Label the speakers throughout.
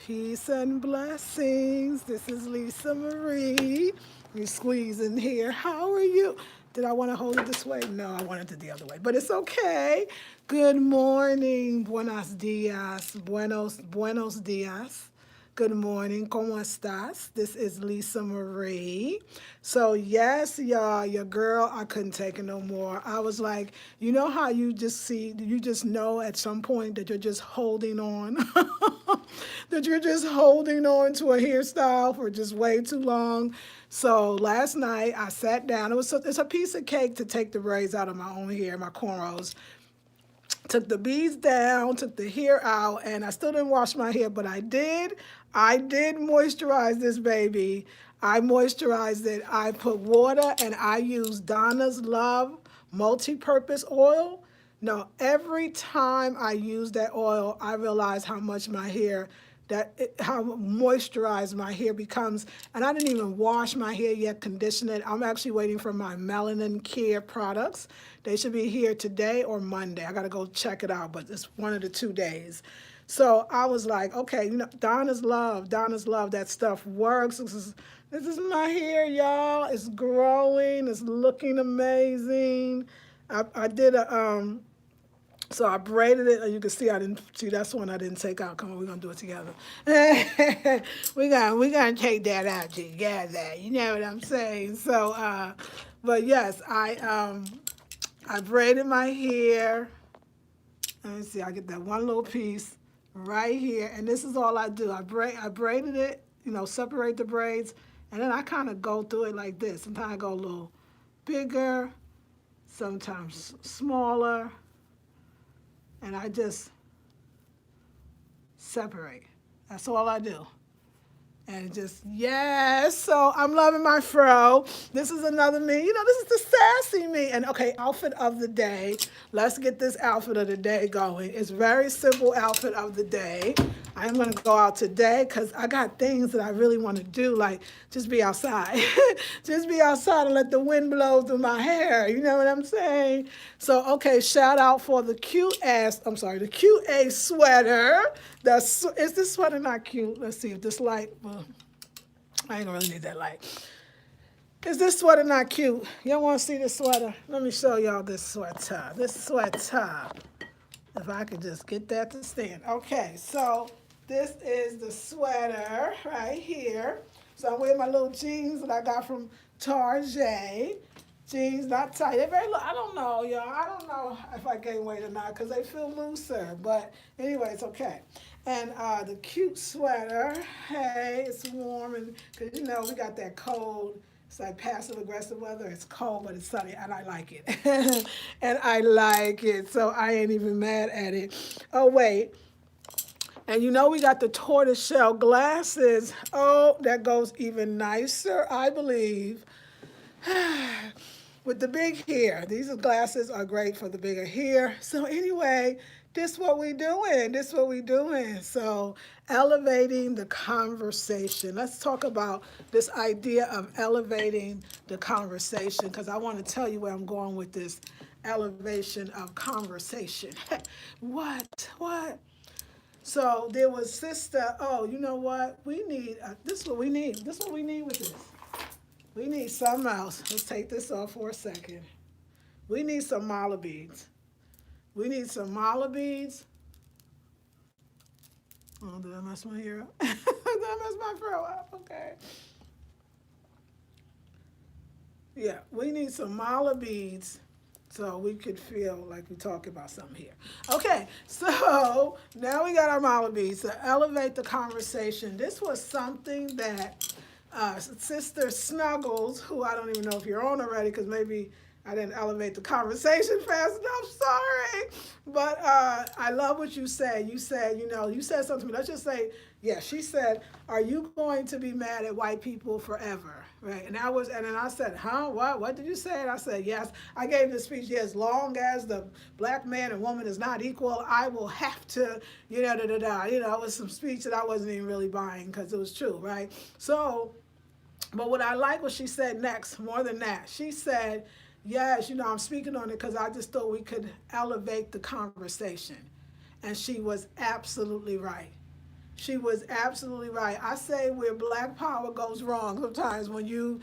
Speaker 1: Peace and blessings. This is Lisa Marie. You squeeze in here. How are you? Did I want to hold it this way? No, I wanted it the other way, but it's okay. Good morning. Buenos dias. Buenos dias. Good morning. ¿Cómo estás? This is Lisa Marie. So, yes, y'all, your girl, I couldn't take it no more. I was like, you know how you just know at some point that you're just holding on? That you're just holding on to a hairstyle for just way too long. So last night I sat down. It's a piece of cake to take the braids out of my own hair, my cornrows. Took the beads down, took the hair out, and I still didn't wash my hair, but I did. I did moisturize this baby. I moisturized it. I put water and I used Donna's Love multi-purpose oil. No, every time I use that oil, I realize how much my hair, how moisturized my hair becomes. And I didn't even wash my hair yet, condition it. I'm actually waiting for my melanin care products. They should be here today or Monday. I got to go check it out, but it's one of the 2 days. So I was like, okay, Donna's Love, that stuff works. This is my hair, y'all. It's growing. It's looking amazing. I did so I braided it. You can see I didn't see that's one I didn't take out. Come on, we're gonna do it together. we're gonna take that out together. You know what I'm saying? So, but yes, I braided my hair. Let me see. I get that one little piece right here, and this is all I do. I braided it. Separate the braids, and then I kind of go through it like this. Sometimes I go a little bigger, sometimes smaller, and I just separate. That's all I do. And just, yes, so I'm loving my fro. This is another me. This is the sassy me. And okay, outfit of the day. Let's get this outfit of the day going. It's very simple outfit of the day. I'm going to go out today because I got things that I really want to do, like just be outside. Just be outside and let the wind blow through my hair. You know what I'm saying? So, okay, shout out for the the cute A sweater. Is this sweater not cute? Let's see if this light, well, I ain't gonna really need that light. Is this sweater not cute? Y'all wanna see this sweater? Let me show y'all this sweater. If I could just get that to stand. Okay, so this is the sweater right here. So I'm wearing my little jeans that I got from Target. Jeans, not tight. They're very, I don't know, y'all. I don't know if I gain weight or not because they feel looser. But anyway, it's okay. And the cute sweater, hey, it's warm. And because, we got that cold. It's like passive aggressive weather. It's cold, but it's sunny, and I like it. And I like it, so I ain't even mad at it. Oh, wait. And we got the tortoiseshell glasses. Oh, that goes even nicer, I believe. With the big hair. These glasses are great for the bigger hair. So anyway, this what we doing. So elevating the conversation. Let's talk about this idea of elevating the conversation because I want to tell you where I'm going with this elevation of conversation. What? So there was sister, oh, you know what? We need, this is what we need. This is what we need with this. We need something else. Let's take this off for a second. We need some mala beads. We need some mala beads. Oh, did I mess my hair up? Did I mess my fro up? Okay. Yeah, we need some mala beads so we could feel like we're talking about something here. Okay, so now we got our mala beads to elevate the conversation. This was something that Sister Snuggles, who I don't even know if you're on already because maybe I didn't elevate the conversation fast enough, sorry. But I love what you said. You said, you said something to me. Let's just say, yeah, she said, are you going to be mad at white people forever? Right? And then I said, huh, what? What did you say? And I said, yes. I gave this speech, yeah, as long as the black man and woman is not equal, I will have to, it was some speech that I wasn't even really buying because it was true, right? So, but what I like what she said next, more than that, she said, yes, I'm speaking on it because I just thought we could elevate the conversation. And she was absolutely right. She was absolutely right. I say where black power goes wrong sometimes when you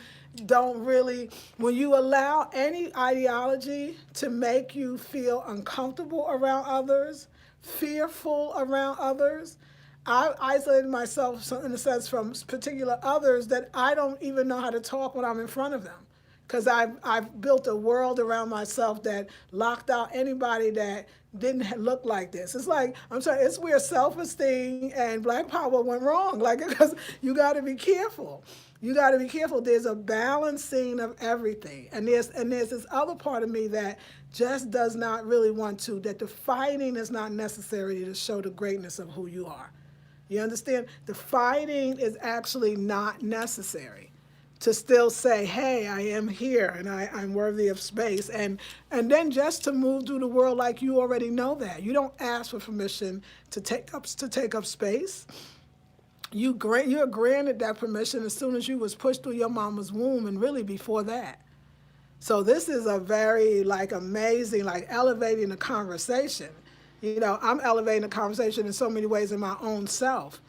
Speaker 1: don't really, when you allow any ideology to make you feel uncomfortable around others, fearful around others. I isolated myself in a sense from particular others that I don't even know how to talk when I'm in front of them because I've built a world around myself that locked out anybody that didn't look like this. It's like, I'm sorry, it's where self-esteem and black power went wrong. Like, because you got to be careful. You got to be careful. There's a balancing of everything. And there's this other part of me that just does not really want to, that the fighting is not necessary to show the greatness of who you are. You understand? The fighting is actually not necessary to still say, hey, I am here and I'm worthy of space. And then just to move through the world like you already know that. You don't ask for permission to take up space. You're granted that permission as soon as you was pushed through your mama's womb and really before that. So this is a very like amazing, like elevating the conversation. I'm elevating the conversation in so many ways in my own self.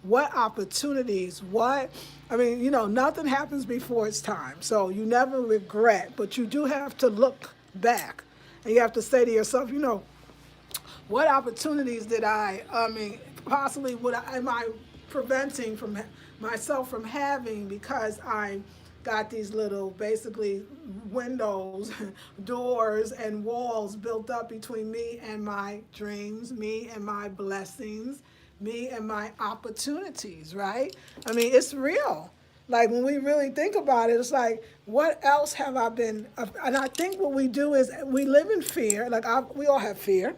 Speaker 1: What opportunities, nothing happens before it's time. So you never regret, but you do have to look back and you have to say to yourself, what opportunities did possibly am I preventing from myself from having because I got these little basically windows, doors, and walls built up between me and my dreams, me and my blessings, me and my opportunities, right? It's real. Like when we really think about it, it's like, what else have I been? And I think what we do is we live in fear. We all have fear.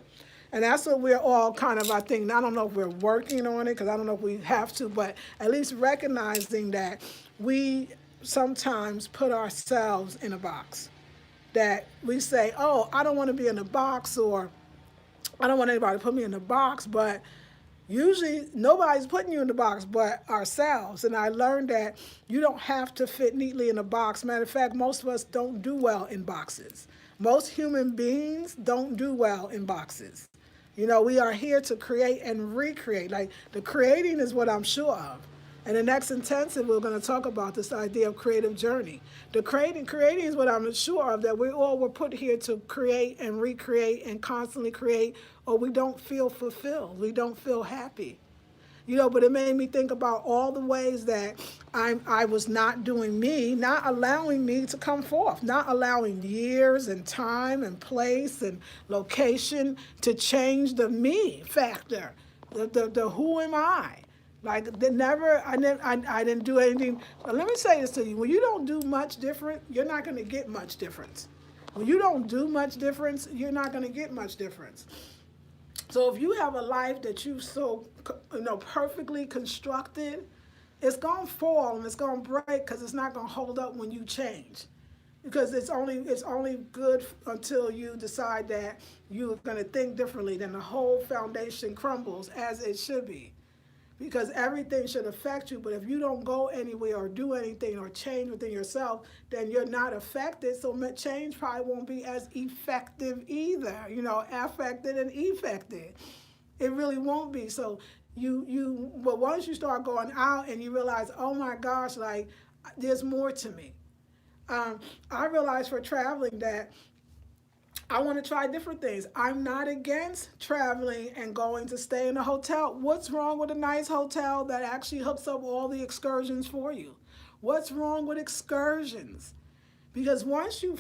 Speaker 1: And that's what we're all kind of, I think, I don't know if we're working on it, because I don't know if we have to, but at least recognizing that we sometimes put ourselves in a box. That we say, oh, I don't want to be in a box, or I don't want anybody to put me in a box, but usually nobody's putting you in the box but ourselves. And I learned that you don't have to fit neatly in a box. Matter of fact, most of us don't do well in boxes. Most human beings don't do well in boxes. We are here to create and recreate. Like the creating is what I'm sure of. And the next intensive, we're going to talk about this idea of creative journey. The creating is what I'm sure of, that we all were put here to create and recreate and constantly create, or we don't feel fulfilled. We don't feel happy. But it made me think about all the ways that I was not doing me, not allowing me to come forth, not allowing years and time and place and location to change the me factor, the who am I? Like I didn't do anything. But let me say this to you: when you don't do much different, you're not going to get much difference. When you don't do much difference, you're not going to get much difference. So if you have a life that you so perfectly constructed, it's gonna fall and it's gonna break because it's not gonna hold up when you change. Because it's only good until you decide that you're gonna think differently. Then the whole foundation crumbles as it should be. Because everything should affect you, but if you don't go anywhere or do anything or change within yourself, then you're not affected. So change probably won't be as effective either. Affected and effected. It really won't be. So but once you start going out and you realize, oh my gosh, like there's more to me. I realized for traveling that I want to try different things. I'm not against traveling and going to stay in a hotel. What's wrong with a nice hotel that actually hooks up all the excursions for you? What's wrong with excursions? Because once you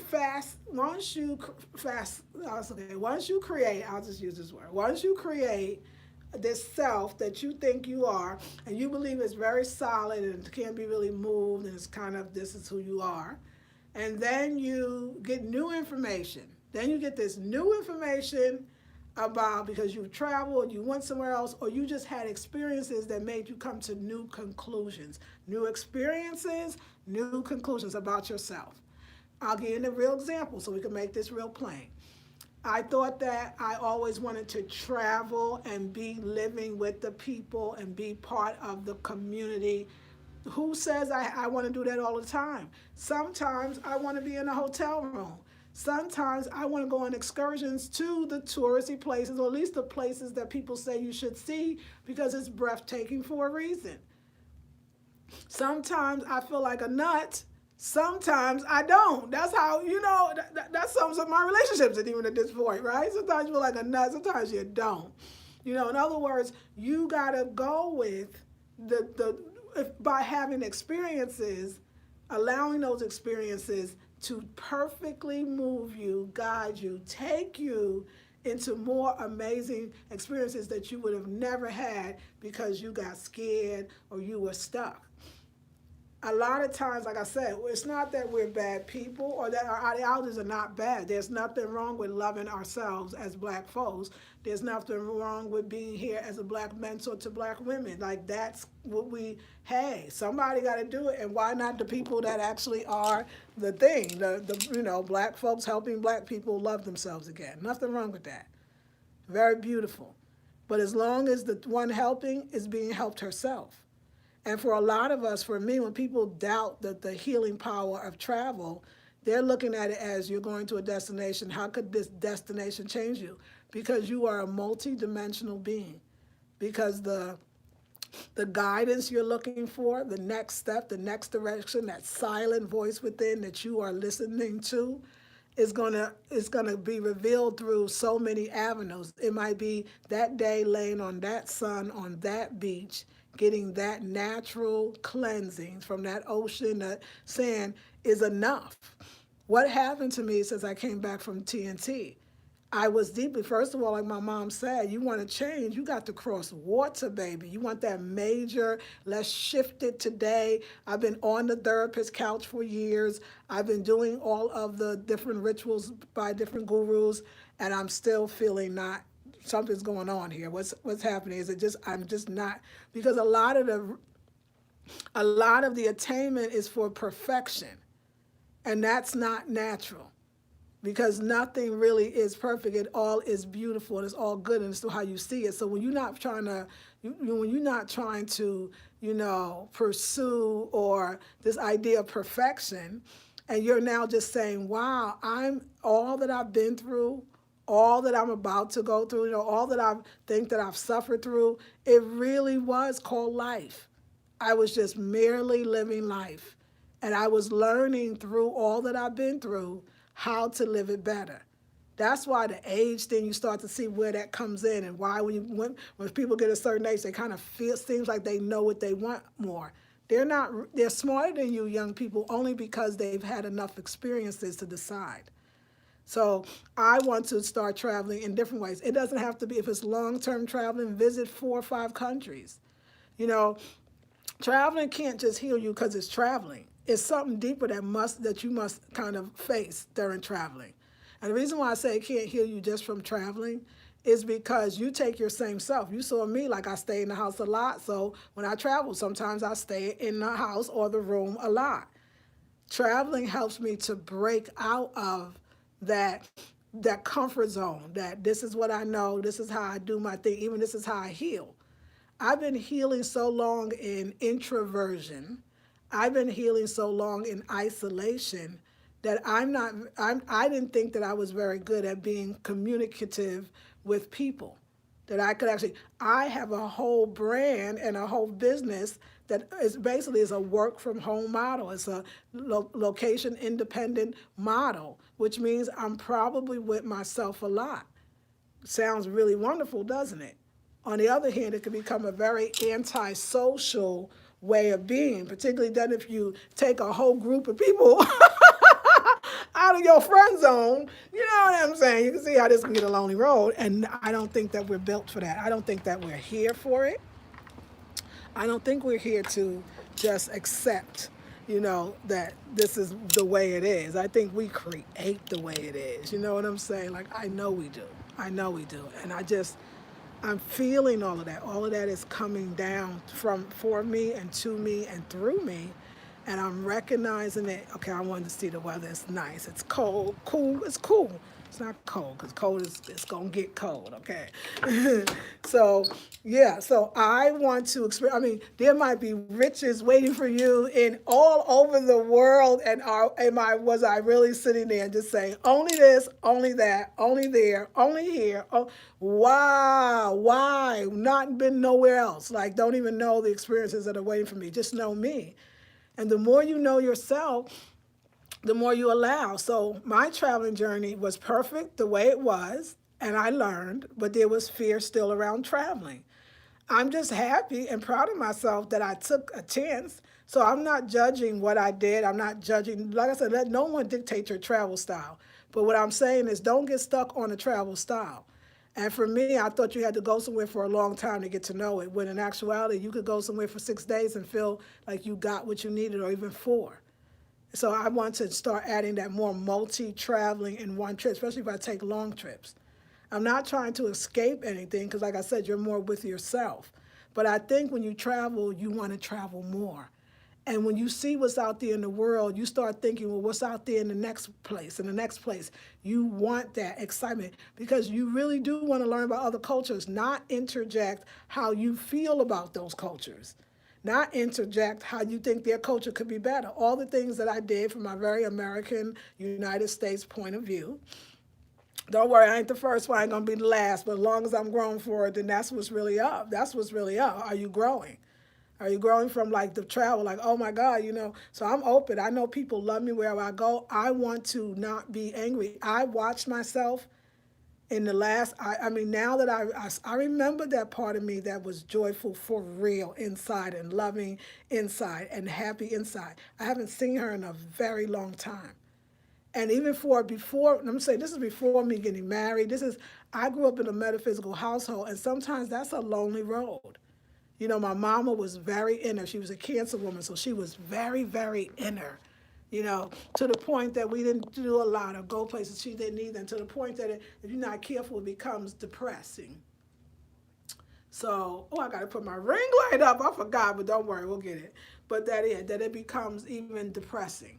Speaker 1: create, I'll just use this word. Once you create this self that you think you are, and you believe it's very solid and it can't be really moved, and it's kind of, this is who you are, and then you get new information. Then you get this new information about, because you've traveled, you went somewhere else, or you just had experiences that made you come to new conclusions. New experiences, new conclusions about yourself. I'll give you a real example so we can make this real plain. I thought that I always wanted to travel and be living with the people and be part of the community. Who says I want to do that all the time? Sometimes I want to be in a hotel room. Sometimes I want to go on excursions to the touristy places, or at least the places that people say you should see because it's breathtaking for a reason. Sometimes I feel like a nut. Sometimes I don't. That's how, that sums up my relationships, and even at this point, right? Sometimes you feel like a nut, sometimes you don't. In other words, you got to go with by having experiences, allowing those experiences to perfectly move you, guide you, take you into more amazing experiences that you would have never had because you got scared or you were stuck. A lot of times, like I said, it's not that we're bad people or that our ideologies are not bad. There's nothing wrong with loving ourselves as black folks. There's nothing wrong with being here as a black mentor to black women. Like, that's what hey, somebody got to do it. And why not the people that actually are the thing? Black folks helping black people love themselves again. Nothing wrong with that. Very beautiful. But as long as the one helping is being helped herself. And for a lot of us, for me, when people doubt the healing power of travel, they're looking at it as you're going to a destination. How could this destination change you? Because you are a multi-dimensional being. Because the guidance you're looking for, the next step, the next direction, that silent voice within that you are listening to, is gonna be revealed through so many avenues. It might be that day laying on that sun on that beach, getting that natural cleansing from that ocean, that sand is enough. What happened to me since I came back from TNT? I was deeply, first of all, like my mom said, you want to change, you got to cross water, baby. You want that major, let's shift it today. I've been on the therapist couch for years. I've been doing all of the different rituals by different gurus, and I'm still feeling not, something's going on here. What's happening? Is it just, I'm just not, because a lot of the attainment is for perfection, and that's not natural. Because nothing really is perfect. It all is beautiful and it's all good, and it's still how you see it. So when you're not trying to, when you're not trying to, pursue or this idea of perfection, and you're now just saying, wow, I'm all that I've been through, all that I'm about to go through, all that I think that I've suffered through, it really was called life. I was just merely living life. And I was learning through all that I've been through how to live it better. That's why the age thing, you start to see where that comes in, and why when people get a certain age, they kind of seems like they know what they want more. They're smarter than you young people only because they've had enough experiences to decide. So I want to start traveling in different ways. It doesn't have to be, if it's long-term traveling, visit 4 or 5 countries. Traveling can't just heal you because it's traveling. It's something deeper that you must kind of face during traveling. And the reason why I say it can't heal you just from traveling is because you take your same self. You saw me, like I stay in the house a lot. So when I travel, sometimes I stay in the house or the room a lot. Traveling helps me to break out of that comfort zone, that this is what I know, this is how I do my thing, even this is how I heal. I've been healing so long in introversion. I've been healing so long in isolation that I didn't think that I was very good at being communicative with people. That I could actually, I have a whole brand and a whole business that is basically is a work from home model. It's a location independent model, which means I'm probably with myself a lot. Sounds really wonderful, doesn't it? On the other hand, it can become a very antisocial way of being, particularly then if you take a whole group of people out of your friend zone. You know what I'm saying? You can see how this can get a lonely road, and I don't think that we're built for that. I don't think that we're here for it. I don't think we're here to just accept, that this is the way it is. I think we create the way it is. You know what I'm saying? Like, I know we do. I know we do. And I'm feeling all of that. All of that is coming down for me and to me and through me. And I'm recognizing it. Okay, I wanted to see the weather. It's nice. It's cold. Cool. It's cool. It's not cold because cold is it's gonna get cold. Okay, so yeah, so I want to experience. I mean, there might be riches waiting for you in all over the world, and was I really sitting there and just saying only this, only that, only there, only here? Oh, wow, why not been nowhere else? Like, don't even know the experiences that are waiting for me. Just know me, and the more you know yourself, the more you allow. So my traveling journey was perfect the way it was, and I learned, but there was fear still around traveling. I'm just happy and proud of myself that I took a chance. So I'm not judging what I did. I'm not judging, like I said, let no one dictate your travel style. But what I'm saying is don't get stuck on a travel style. And for me, I thought you had to go somewhere for a long time to get to know it, when in actuality, you could go somewhere for 6 days and feel like you got what you needed, or even 4. So I want to start adding that more multi-traveling in one trip, especially if I take long trips. I'm not trying to escape anything because, like I said, you're more with yourself. But I think when you travel, you want to travel more. And when you see what's out there in the world, you start thinking, well, what's out there in the next place, in the next place? You want that excitement because you really do want to learn about other cultures, not interject how you feel about those cultures, not interject how you think their culture could be better. All the things that I did from my very American, United States point of view. Don't worry, I ain't the first one, I ain't gonna be the last, but as long as I'm growing for it, then that's what's really up. That's what's really up. Are you growing? Are you growing from like the travel, like, oh my God, So I'm open. I know people love me wherever I go. I want to not be angry. I watched myself in the last, I mean, now that I remember that part of me that was joyful for real inside and loving inside and happy inside. I haven't seen her in a very long time. And even before, I'm saying this is before me getting married. I grew up in a metaphysical household, and sometimes that's a lonely road. My mama was very inner. She was a Cancer woman, so she was very, very inner, to the point that we didn't do a lot or go places she didn't either, and to the point that if you're not careful, it becomes depressing. So, I got to put my ring light up. I forgot, but don't worry, we'll get it. But that it becomes even depressing.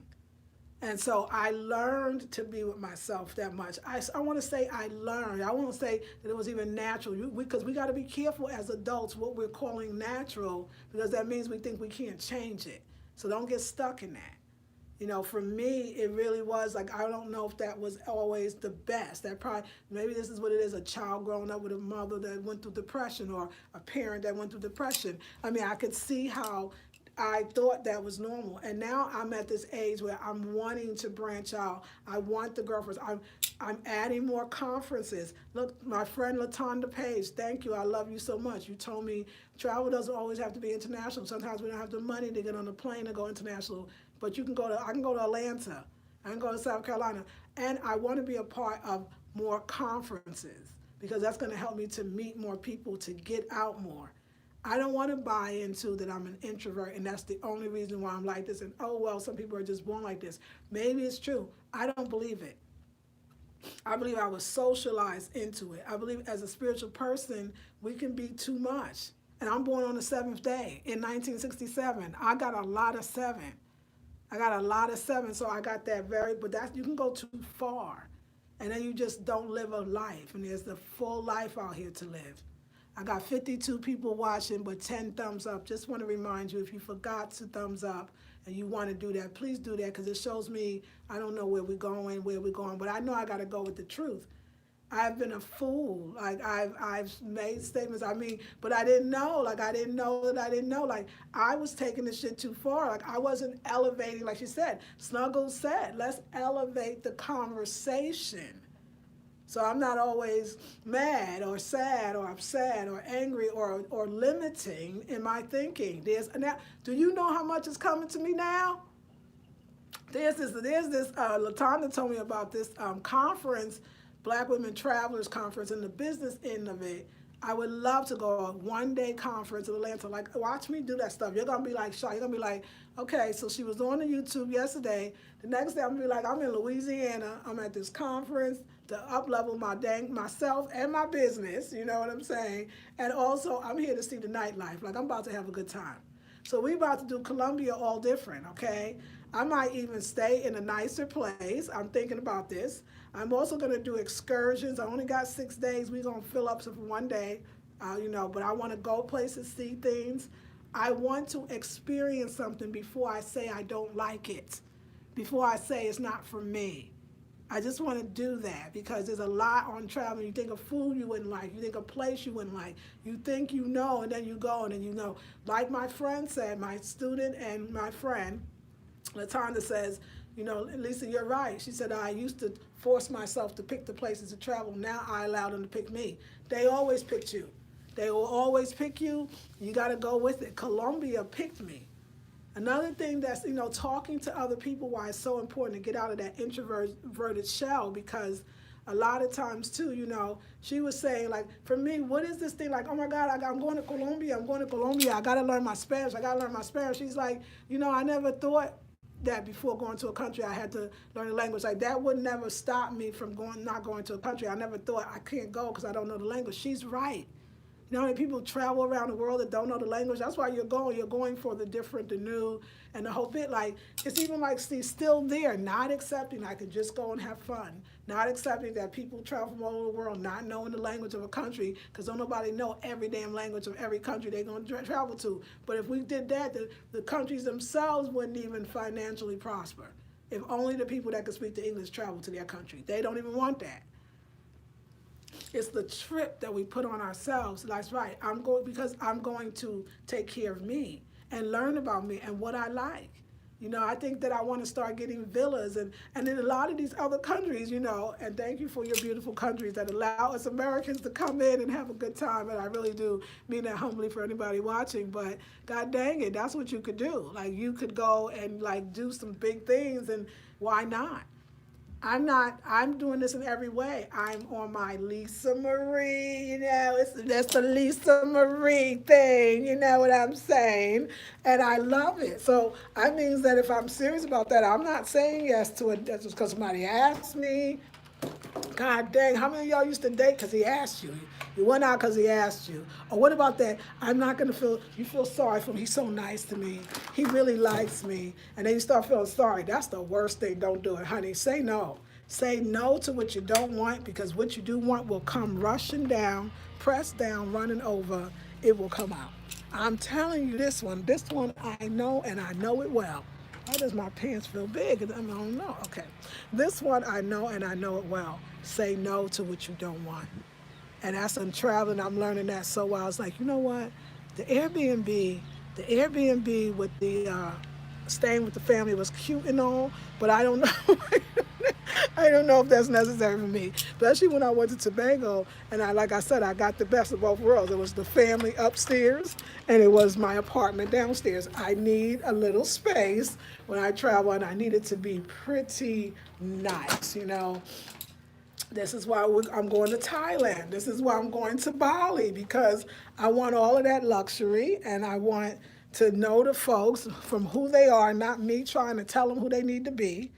Speaker 1: And so I learned to be with myself that much. I want to say I learned. I won't say that it was even natural, because we got to be careful as adults what we're calling natural, because that means we think we can't change it. So don't get stuck in that. For me, it really was like, I don't know if that was always the best. That probably, maybe this is what it is, a child growing up with a mother that went through depression, or a parent that went through depression. I mean, I could see how I thought that was normal. And now I'm at this age where I'm wanting to branch out. I want the girlfriends. I'm adding more conferences. Look, my friend Latonda Page, thank you. I love you so much. You told me travel doesn't always have to be international. Sometimes we don't have the money to get on a plane and go international. But I can go to Atlanta. I can go to South Carolina. And I want to be a part of more conferences, because that's going to help me to meet more people, to get out more. I don't want to buy into that I'm an introvert and that's the only reason why I'm like this, and oh well, some people are just born like this. Maybe it's true. I don't believe it. I believe I was socialized into it. I believe as a spiritual person, we can be too much. And I'm born on the 7th day in 1967. I got a lot of 7. I got a lot of 7, so I got that but you can go too far. And then you just don't live a life, and there's the full life out here to live. I got 52 people watching, but 10 thumbs up. Just want to remind you, if you forgot to thumbs up and you want to do that, please do that, because it shows me I don't know where we're going, but I know I got to go with the truth. I've been a fool. Like, I've made statements, but I didn't know. Like, I didn't know that I didn't know. Like, I was taking this shit too far. Like, I wasn't elevating, like she said. Snuggles said, let's elevate the conversation. So I'm not always mad or sad or upset or angry or limiting in my thinking. Do you know how much is coming to me now? There's this Latonda told me about this conference, Black Women Travelers Conference, and the business end of it. I would love to go a one-day conference in Atlanta. Like, watch me do that stuff. You're going to be like, shocked. You're going to be like, okay, so she was on the YouTube yesterday. The next day, I'm going to be like, I'm in Louisiana. I'm at this conference to up-level myself and my business. You know what I'm saying? And also, I'm here to see the nightlife. Like, I'm about to have a good time. So we about to do Colombia all different, okay? I might even stay in a nicer place. I'm thinking about this. I'm also going to do excursions. I only got 6 days. We're going to fill up for one day, but I want to go places, see things. I want to experience something before I say I don't like it, before I say it's not for me. I just want to do that because there's a lot on travel. You think of food you wouldn't like. You think of place you wouldn't like. You think you know, and then you go and then you know. Like my friend said, my student and my friend, Latanda says, Lisa, you're right. She said, I used to force myself to pick the places to travel. Now I allow them to pick me. They always picked you. They will always pick you. You got to go with it. Colombia picked me. Another thing that's, talking to other people, why it's so important to get out of that introverted shell, because a lot of times too, she was saying, like, for me, what is this thing? Like, oh my God, I'm going to Colombia. I got to learn my Spanish. She's like, I never thought that before going to a country I had to learn the language. Like, that would never stop me from not going to a country. I never thought I can't go because I don't know the language. She's right. You know how many people travel around the world that don't know the language? That's why you're going. You're going for the different, the new, and the whole bit. Like, it's even like, see, still there, not accepting I could just go and have fun. Not accepting that people travel from all over the world, not knowing the language of a country, because don't nobody know every damn language of every country they're going to travel to. But if we did that, the countries themselves wouldn't even financially prosper. If only the people that could speak the English travel to their country. They don't even want that. It's the trip that we put on ourselves. That's right. Because I'm going to take care of me and learn about me and what I like. I think that I want to start getting villas and in a lot of these other countries, and thank you for your beautiful countries that allow us Americans to come in and have a good time. And I really do mean that humbly for anybody watching. But God dang it, that's what you could do. Like, you could go and like do some big things, and why not? I'm doing this in every way. I'm on my Lisa Marie, that's the Lisa Marie thing, you know what I'm saying? And I love it. So that means that if I'm serious about that, I'm not saying yes to it just because somebody asked me. God dang, how many of y'all used to date because he asked you? You went out because he asked you. Or what about that? I'm not going to you feel sorry for him. He's so nice to me. He really likes me. And then you start feeling sorry. That's the worst thing. Don't do it, honey. Say no. Say no to what you don't want, because what you do want will come rushing down, pressed down, running over. It will come out. I'm telling you this one. This one I know, and I know it well. Why does my pants feel big? I don't know. Okay. This one I know, and I know it well. Say no to what you don't want. And as I'm traveling, I'm learning that so well. I was like, you know what? The Airbnb with the staying with the family was cute and all, but I don't know. I don't know if that's necessary for me. Especially when I went to Tobago, and like I said, I got the best of both worlds. It was the family upstairs, and it was my apartment downstairs. I need a little space when I travel, and I need it to be pretty nice, This is why I'm going to Thailand. This is why I'm going to Bali, because I want all of that luxury, and I want to know the folks from who they are, not me trying to tell them who they need to be.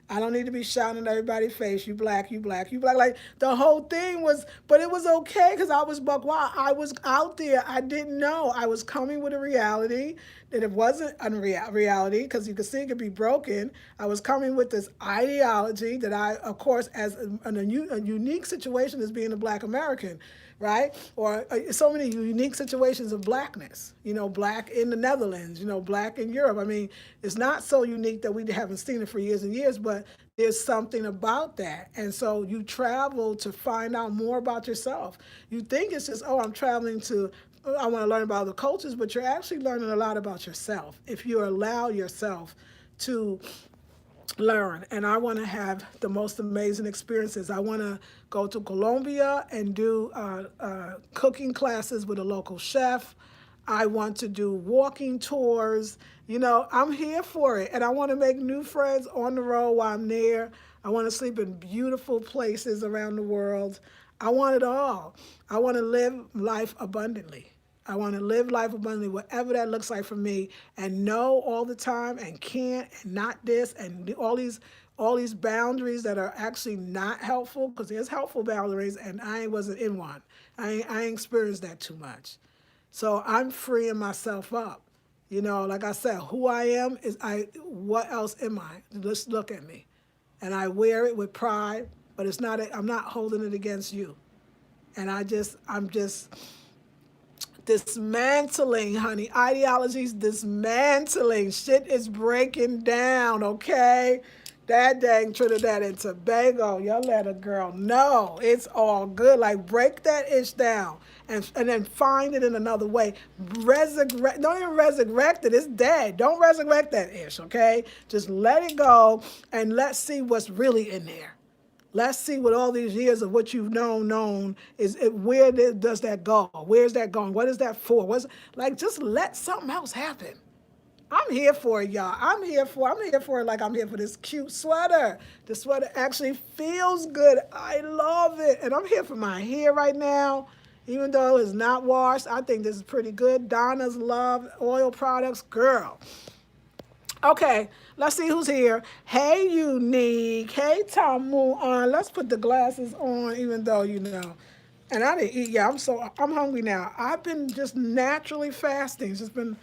Speaker 1: I don't need to be shouting in everybody's face, you black, you black, you black. Like, the whole thing was, but it was okay because I was buck wild. I was out there. I didn't know. I was coming with a reality that it wasn't reality, because you could see it could be broken. I was coming with this ideology that I, of course, as a unique situation as being a black American, right? Or so many unique situations of blackness, black in the Netherlands, black in Europe. I mean, it's not so unique that we haven't seen it for years and years, but there's something about that. And so you travel to find out more about yourself. You think it's just, I'm traveling I want to learn about other cultures, but you're actually learning a lot about yourself if you allow yourself to learn. And I want to have the most amazing experiences. I want to go to Colombia and do cooking classes with a local chef. I want to do walking tours. I'm here for it. And I want to make new friends on the road while I'm there. I want to sleep in beautiful places around the world. I want it all. I want to live life abundantly. I want to live life abundantly, whatever that looks like for me, and know all the time and can't and not this and all these boundaries that are actually not helpful, because there's helpful boundaries and I wasn't in one. I ain't experienced that too much. So I'm freeing myself up. You know, like I said, who I am is I. What else am I? Just look at me, and I wear it with pride. But it's not. I'm not holding it against you. And I'm just dismantling, honey. Ideologies dismantling. Shit is breaking down. Okay. That dang Trinidad and Tobago, y'all let a girl know it's all good. Like break that ish down and then find it in another way. Resurrect, don't even resurrect it. It's dead. Don't resurrect that ish, okay? Just let it go and let's see what's really in there. Let's see what all these years of what you've known is. Where does that go? Where's that going? What is that for? What's like? Just let something else happen. I'm here for it, y'all. I'm here for it like I'm here for this cute sweater. The sweater actually feels good. I love it. And I'm here for my hair right now. Even though it's not washed, I think this is pretty good. Donna's Love Oil Products. Girl. Okay, let's see who's here. Hey, Unique. Hey, Tamu. Let's put the glasses on, even though, you know. And I didn't eat. Yeah, I'm hungry now. I've been just naturally fasting. It's just been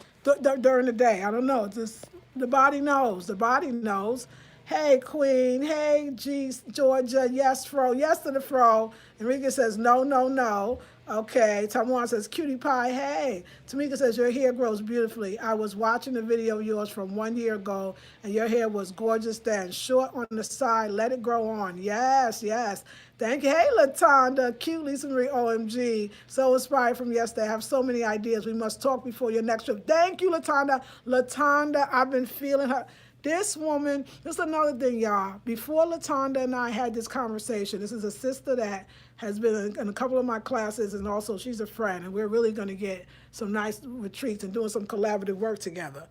Speaker 1: during the day. I don't know. It's just the body knows. The body knows. Hey, Queen. Hey, Georgia. Yes, Fro. Yes to the Fro. Enrique says, no, no, no. Okay. Tamwan says, cutie pie. Hey. Tamika says, your hair grows beautifully. I was watching the video of yours from 1 year ago, and your hair was gorgeous then. Short on the side. Let it grow on. Yes, yes. Thank you. Hey, Latonda. Cute Lisa Marie, OMG. So inspired from yesterday. I have so many ideas. We must talk before your next trip. Thank you, Latonda. Latonda, I've been feeling her. This woman, this is another thing, y'all. Before Latonda and I had this conversation, this is a sister that has been in a couple of my classes, and also she's a friend, and we're really going to get some nice retreats and doing some collaborative work together.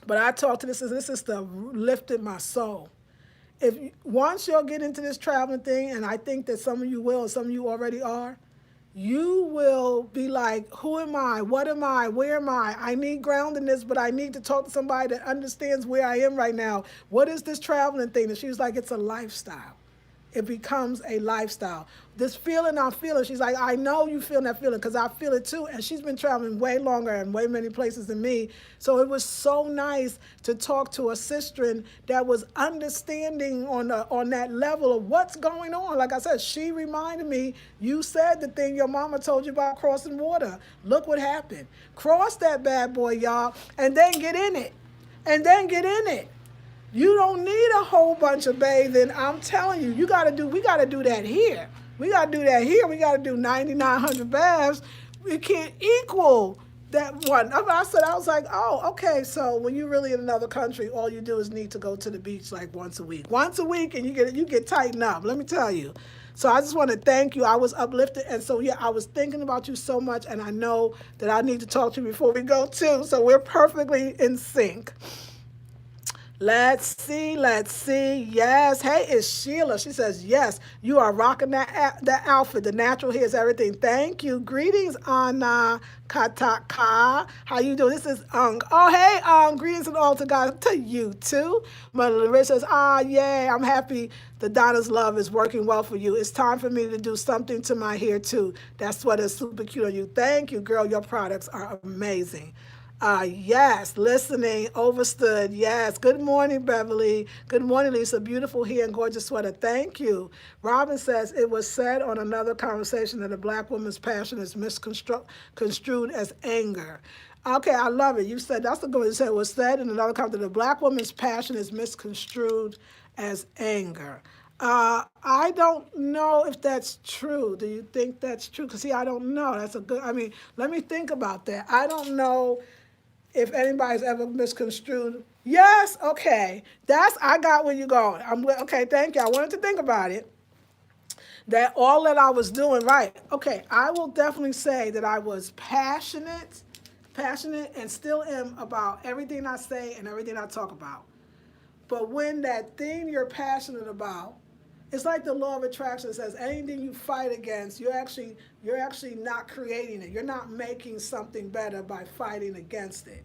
Speaker 1: But I talked to this sister, lifted my soul. If once you'll get into this traveling thing, and I think that some of you will, and some of you already are, you will be like, who am I? What am I? Where am I? I need groundedness, but I need to talk to somebody that understands where I am right now. What is this traveling thing? And she was like, it's a lifestyle. It becomes a lifestyle. This feeling I'm feeling, she's like, I know you feel that feeling because I feel it too. And she's been traveling way longer and way many places than me. So it was so nice to talk to a sister that was understanding on that level of what's going on. Like I said, she reminded me, you said the thing your mama told you about crossing water. Look what happened. Cross that bad boy, y'all, and then get in it. And then get in it. You don't need a whole bunch of bathing. I'm telling you, we got to do that here. We got to do that here. We got to do 9,900 baths. We can't equal that one. I was like, oh, okay. So when you're really in another country, all you do is need to go to the beach like once a week. Once a week, and you get tightened up. Let me tell you. So I just want to thank you. I was uplifted. And so, yeah, I was thinking about you so much. And I know that I need to talk to you before we go, too. So we're perfectly in sync. Let's see. Yes. Hey, it's Sheila. She says, yes, you are rocking that outfit. The natural hair is everything. Thank you. Greetings, Anna Kataka. How you doing? This is Oh, hey, greetings and all to God. To you, too. Mother Larissa says, yay, I'm happy the Donna's Love is working well for you. It's time for me to do something to my hair, too. That's what is super cute on you. Thank you, girl. Your products are amazing. Yes, listening, overstood. Yes. Good morning, Beverly. Good morning, Lisa. Beautiful hair and gorgeous sweater. Thank you. Robin says, it was said on another conversation that a black woman's passion is misconstrued as anger. Okay, I love it. You said, that's the good one. You said it was said in another conversation that a black woman's passion is misconstrued as anger. I don't know if that's true. Do you think that's true? Because, see, I don't know. Let me think about that. I don't know if anybody's ever misconstrued. Yes, okay. I got where you're going. Okay, thank you. I wanted to think about it. That all that I was doing, right. Okay, I will definitely say that I was passionate, and still am about everything I say and everything I talk about. But when that thing you're passionate about, it's like the law of attraction says, anything you fight against, you're actually not creating it. You're not making something better by fighting against it.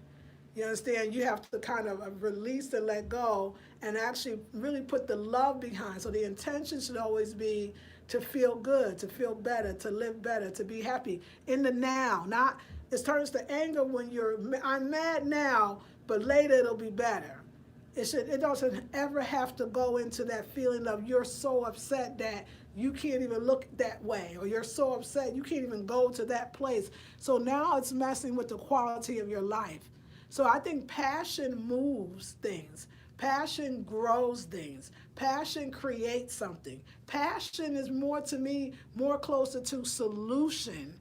Speaker 1: You understand? You have to kind of release and let go and actually really put the love behind. So the intention should always be to feel good, to feel better, to live better, to be happy in the now, not It turns to anger when I'm mad now, but later it'll be better. It doesn't ever have to go into that feeling of you're so upset that you can't even look that way, or you're so upset you can't even go to that place. So now it's messing with the quality of your life. So I think passion moves things. Passion grows things. Passion creates something. Passion is more, to me, more closer to solution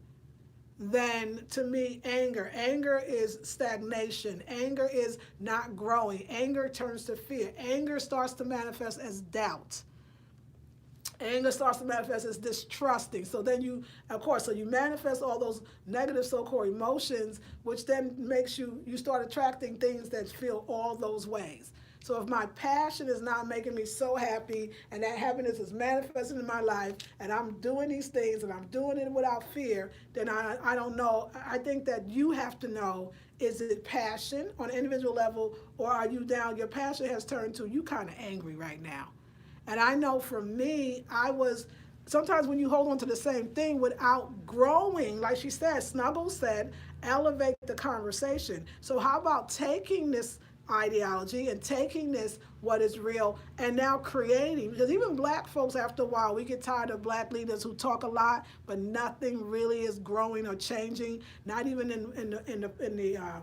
Speaker 1: than, to me, anger. Anger is stagnation. Anger is not growing. Anger turns to fear. Anger starts to manifest as doubt. Anger starts to manifest as distrusting. So then you, of course, so you manifest all those negative so-called emotions, which then makes you start attracting things that feel all those ways. So if my passion is not making me so happy, and that happiness is manifesting in my life, and I'm doing these things and I'm doing it without fear, then I don't know. I think that you have to know, is it passion on an individual level, or are you down? Your passion has turned to you kind of angry right now. And I know for me, I was, sometimes when you hold on to the same thing without growing, like she said, Snuggle said, elevate the conversation. So how about taking this ideology and taking this, what is real, and now creating, because even black folks, after a while, we get tired of black leaders who talk a lot, but nothing really is growing or changing, not even in the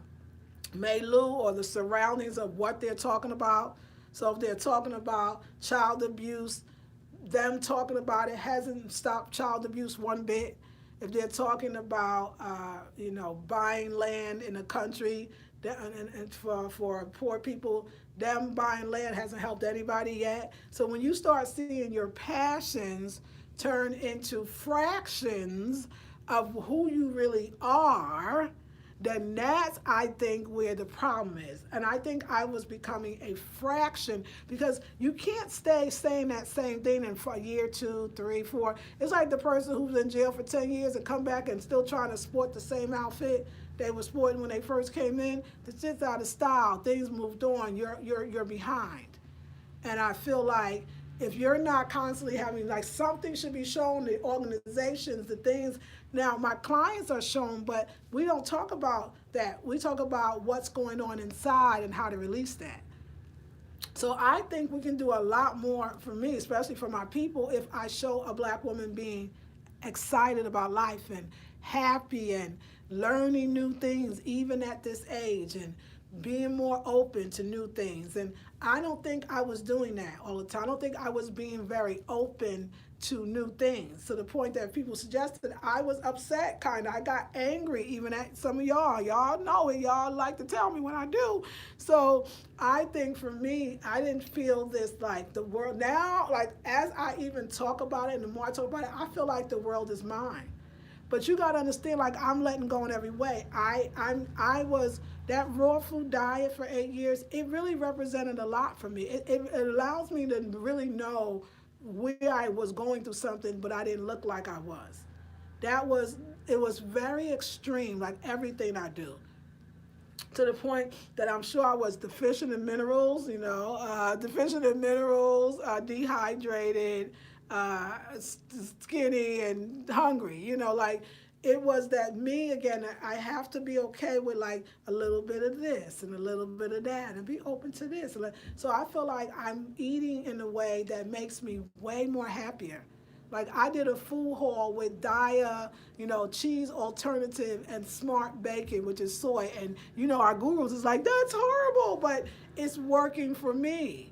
Speaker 1: milieu or the surroundings of what they're talking about. So if they're talking about child abuse, them talking about it hasn't stopped child abuse one bit. If they're talking about, buying land in a country and for poor people, them buying land hasn't helped anybody yet. So when you start seeing your passions turn into fractions of who you really are, then that's, I think, where the problem is. And I think I was becoming a fraction, because you can't stay saying that same thing in for a year, 2, 3, 4. It's like the person who's in jail for 10 years and come back and still trying to sport the same outfit they were sporting when they first came in. The shit's out of style. Things moved on. You're behind. And I feel like if you're not constantly having, like, something should be shown, the organizations, the things. Now, my clients are shown, but we don't talk about that. We talk about what's going on inside and how to release that. So I think we can do a lot more for me, especially for my people, if I show a black woman being excited about life and happy and learning new things, even at this age, and being more open to new things. And I don't think I was doing that all the time. I don't think I was being very open to new things, to the point that people suggested I was upset, kind of. I got angry even at some of y'all. Y'all know it. Y'all like to tell me when I do. So I think for me, I didn't feel this, like, the world now, like, as I even talk about it, and the more I talk about it, I feel like the world is mine. But you gotta understand, like, I'm letting go in every way. I was, that raw food diet for 8 years, it really represented a lot for me. It allows me to really know where I was going through something, but I didn't look like I was. It was very extreme, like everything I do. To the point that I'm sure I was deficient in minerals, dehydrated, skinny and hungry, like, it was that me again. I have to be okay with, like, a little bit of this and a little bit of that, and be open to this. So I feel like I'm eating in a way that makes me way more happier. Like, I did a food haul with Daya, cheese alternative, and Smart Bacon, which is soy. And, our gurus is like, that's horrible, but it's working for me.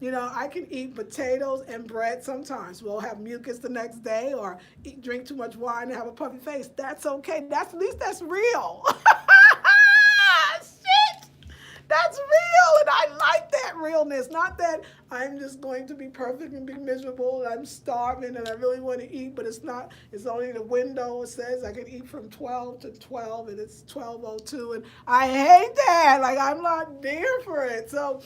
Speaker 1: I can eat potatoes and bread sometimes. We'll have mucus the next day, or drink too much wine and have a puffy face. That's okay. At least that's real. Shit! That's real, and I like that realness. Not that I'm just going to be perfect and be miserable, and I'm starving and I really want to eat, but it's not. It's only the window. It says I can eat from 12 to 12, and it's 12:02, and I hate that. Like, I'm not there for it. So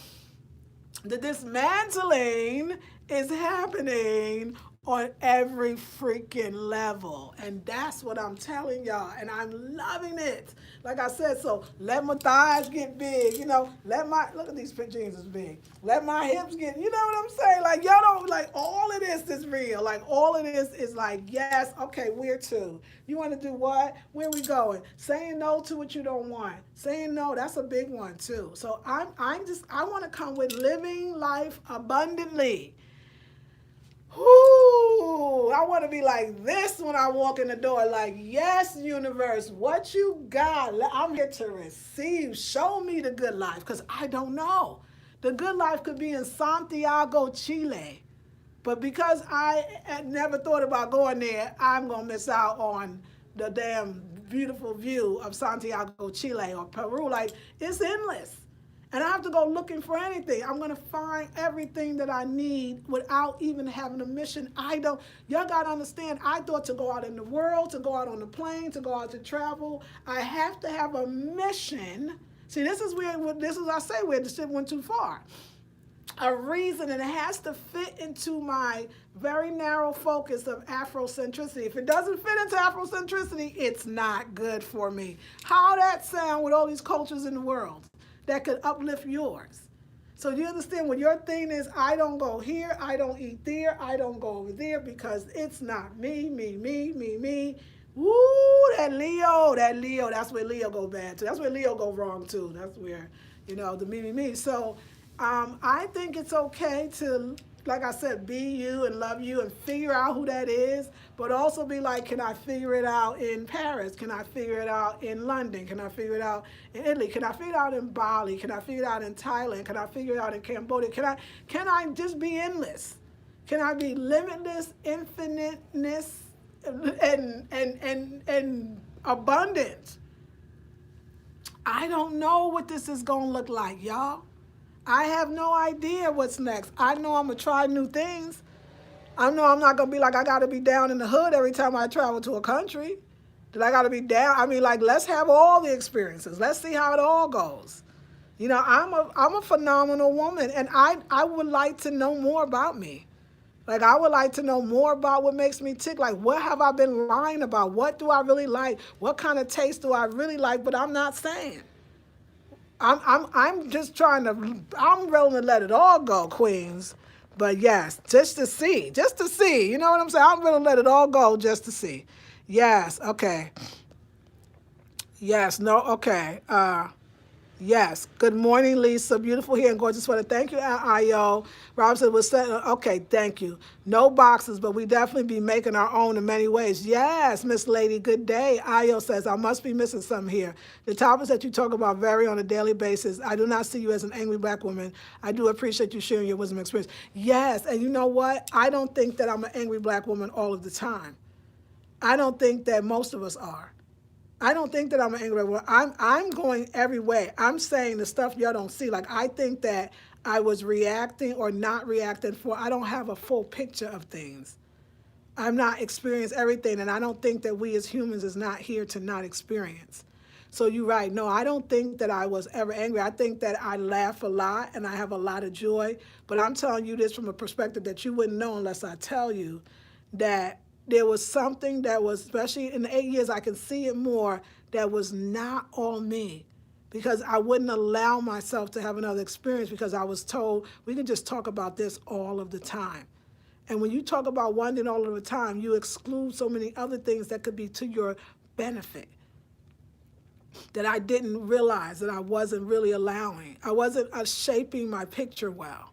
Speaker 1: the dismantling is happening on every freaking level. And that's what I'm telling y'all. And I'm loving it. Like I said, so let my thighs get big, let my, look at these jeans is big. Let my hips get, you know what I'm saying? Like, y'all don't, like, all of this is real. Like, all of this is like, yes, okay, where to? You want to do what? Where we going? Saying no to what you don't want. Saying no, that's a big one too. So I want to come with living life abundantly. Whoo, I want to be like this when I walk in the door. Like, yes, universe, what you got? I'm here to receive. Show me the good life, because I don't know. The good life could be in Santiago, Chile. But because I had never thought about going there, I'm going to miss out on the damn beautiful view of Santiago, Chile or Peru. Like, it's endless. And I have to go looking for anything. I'm going to find everything that I need without even having a mission. Y'all got to understand, I thought to go out in the world, to go out on the plane, to go out to travel, I have to have a mission. See, this is where the shit went too far. A reason, and it has to fit into my very narrow focus of Afrocentricity. If it doesn't fit into Afrocentricity, it's not good for me. How that sound with all these cultures in the world that could uplift yours? So you understand, when your thing is, I don't go here, I don't eat there, I don't go over there, because it's not me. Woo, that Leo, that's where Leo go bad too. That's where Leo go wrong too. That's where, the me. So I think it's okay to, like I said, be you and love you and figure out who that is, but also be like, can I figure it out in Paris? Can I figure it out in London? Can I figure it out in Italy? Can I figure it out in Bali? Can I figure it out in Thailand? Can I figure it out in Cambodia? Can I just be endless? Can I be limitless, infiniteness, and abundant? I don't know what this is going to look like, y'all. I have no idea what's next. I know I'm going to try new things. I know I'm not going to be like, I got to be down in the hood every time I travel to a country. That I got to be down. I mean, like, let's have all the experiences. Let's see how it all goes. I'm a phenomenal woman, and I would like to know more about me. Like, I would like to know more about what makes me tick. Like, what have I been lying about? What do I really like? What kind of taste do I really like, but I'm not saying? I'm just trying to, I'm willing to let it all go, queens. But yes, just to see, you know what I'm saying? I'm willing to let it all go just to see. Yes, okay. Yes, no, okay. Yes. Good morning, Lisa. Beautiful hair and gorgeous sweater. Thank you, Ayo. Robinson was saying, okay, thank you. No boxes, but we definitely be making our own in many ways. Yes, Miss Lady, good day. Ayo says, I must be missing something here. The topics that you talk about vary on a daily basis. I do not see you as an angry black woman. I do appreciate you sharing your wisdom and experience. Yes, and you know what? I don't think that I'm an angry black woman all of the time. I don't think that most of us are. I don't think that I'm an angry woman. I'm going every way. I'm saying the stuff y'all don't see. Like, I think that I was reacting or not reacting I don't have a full picture of things. I'm not experiencing everything, and I don't think that we as humans is not here to not experience. So you're right. No, I don't think that I was ever angry. I think that I laugh a lot and I have a lot of joy. But I'm telling you this from a perspective that you wouldn't know unless I tell you that there was something that was, especially in the 8 years, I can see it more, that was not all me, because I wouldn't allow myself to have another experience, because I was told we can just talk about this all of the time. And when you talk about one thing all of the time, you exclude so many other things that could be to your benefit that I didn't realize that I wasn't really allowing. I wasn't shaping my picture well.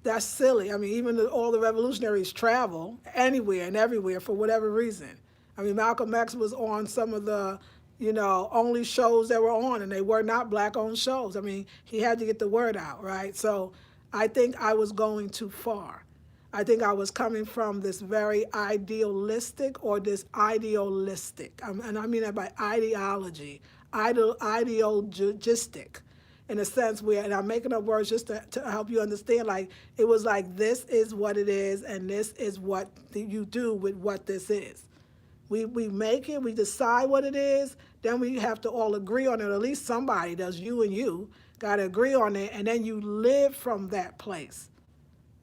Speaker 1: That's silly. I mean, even all the revolutionaries travel anywhere and everywhere for whatever reason. I mean, Malcolm X was on some of the, only shows that were on, and they were not black-owned shows. I mean, he had to get the word out, right? So I think I was going too far. I think I was coming from this very idealistic, and I mean that by ideology, ideologistic, in a sense where, and I'm making up words just to help you understand, like, it was like, this is what it is, and this is what you do with what this is. We make it, we decide what it is, then we have to all agree on it, or at least somebody does, you and you, got to agree on it, and then you live from that place.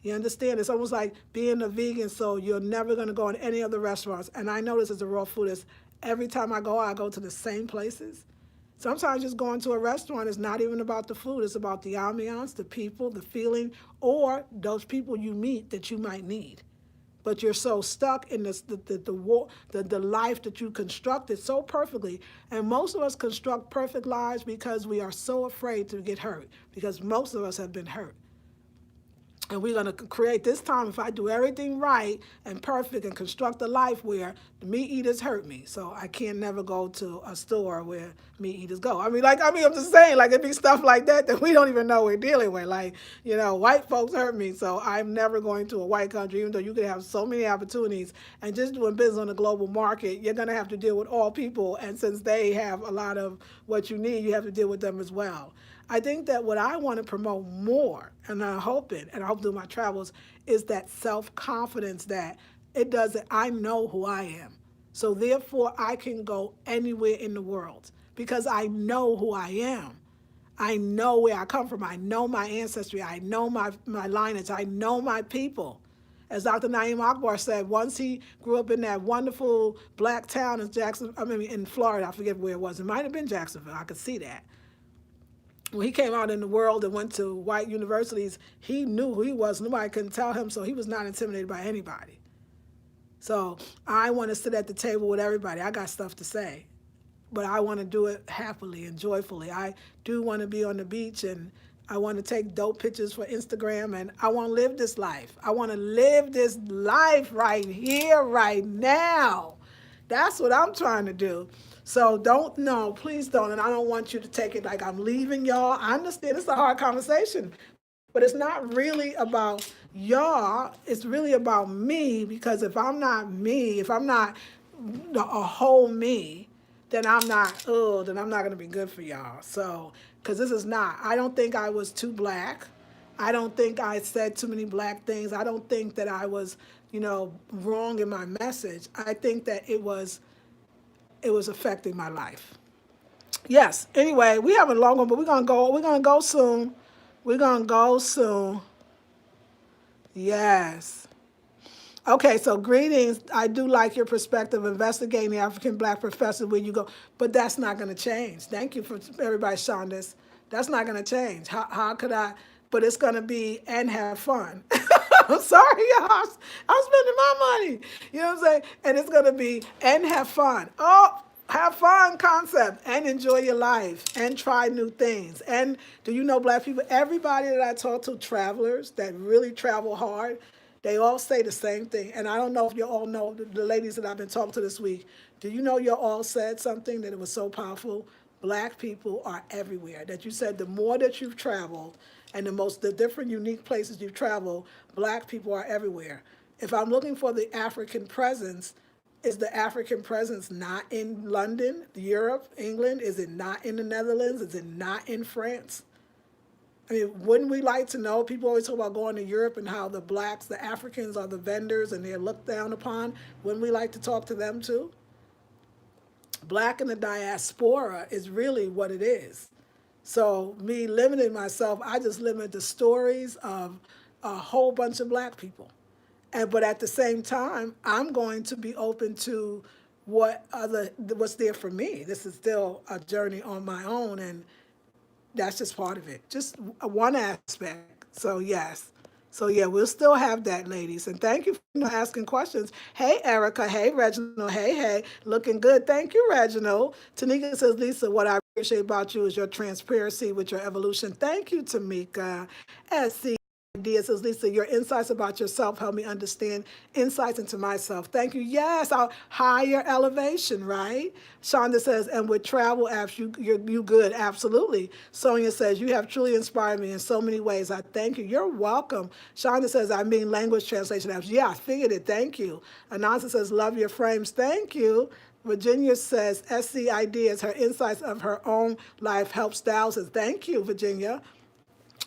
Speaker 1: You understand? It's almost like being a vegan, so you're never going to go in any other restaurants. And I notice as a raw foodist, every time I go to the same places. Sometimes just going to a restaurant is not even about the food. It's about the ambiance, the people, the feeling, or those people you meet that you might need. But you're so stuck in this, the life that you constructed so perfectly. And most of us construct perfect lives because we are so afraid to get hurt, because most of us have been hurt. And we're going to create this time, if I do everything right and perfect and construct a life where the meat eaters hurt me. So I can't never go to a store where meat eaters go. I'm just saying, like, it'd be stuff like that that we don't even know we're dealing with. Like, white folks hurt me. So I'm never going to a white country, even though you could have so many opportunities. And just doing business on the global market, you're going to have to deal with all people. And since they have a lot of what you need, you have to deal with them as well. I think that what I want to promote more, and I hope through my travels, is that self-confidence that it doesn't, I know who I am. So therefore, I can go anywhere in the world because I know who I am. I know where I come from. I know my ancestry. I know my lineage. I know my people. As Dr. Naeem Akbar said, once he grew up in that wonderful black town in Florida, I forget where it was. It might have been Jacksonville. I could see that. When he came out in the world and went to white universities, he knew who he was. Nobody couldn't tell him, so he was not intimidated by anybody. So I want to sit at the table with everybody. I got stuff to say, but I want to do it happily and joyfully. I do want to be on the beach, and I want to take dope pictures for Instagram, and I want to live this life. I want to live this life right here, right now. That's what I'm trying to do. So no, please don't. And I don't want you to take it like I'm leaving y'all. I understand it's a hard conversation, but it's not really about y'all. It's really about me, because if I'm not me, if I'm not a whole me, then I'm not going to be good for y'all. So, because this is not, I don't think I was too black. I don't think I said too many black things. I don't think that I was, wrong in my message. I think that it was affecting my life. Yes. Anyway, we have a long one, but we're gonna go soon. We're gonna go soon. Yes. Okay, so greetings. I do like your perspective, investigating the African black professor where you go, but that's not going to change. Thank you for everybody showing this. That's not going to change. How could I? But it's going to be and have fun. I'm sorry, y'all. I'm spending my money. You know what I'm saying? And it's going to be and have fun. Oh, have fun concept and enjoy your life and try new things. And do you know, black people, everybody that I talk to, travelers that really travel hard, they all say the same thing. And I don't know if you all know, the ladies that I've been talking to this week, do you know you all said something that it was so powerful? Black people are everywhere. That you said the more that you've traveled and the different unique places you've traveled, black people are everywhere. If I'm looking for the African presence, is the African presence not in London, Europe, England? Is it not in the Netherlands? Is it not in France? I mean, wouldn't we like to know? People always talk about going to Europe and how the blacks, the Africans are the vendors and they're looked down upon. Wouldn't we like to talk to them too? Black in the diaspora is really what it is. So me limiting myself, I just limit the stories of a whole bunch of black people. But at the same time, I'm going to be open to what's there for me. This is still a journey on my own, and that's just part of it. Just one aspect. So yes. So yeah, we'll still have that, ladies. And thank you for asking questions. Hey, Erica. Hey, Reginald. Hey. Looking good. Thank you, Reginald. Tanika says, Lisa, what I appreciate about you is your transparency with your evolution. Thank you, Tamika. SC Dia says, Lisa, your insights about yourself help me understand insights into myself. Thank you. Yes, our higher elevation, right? Shonda says, and with travel apps, you good. Absolutely. Sonia says, you have truly inspired me in so many ways. I thank you. You're welcome. Shonda says, I mean language translation apps. Yeah, I figured it. Thank you. Anansa says, love your frames. Thank you. Virginia says, SC Ideas, her insights of her own life helps thousands. Thank you, Virginia.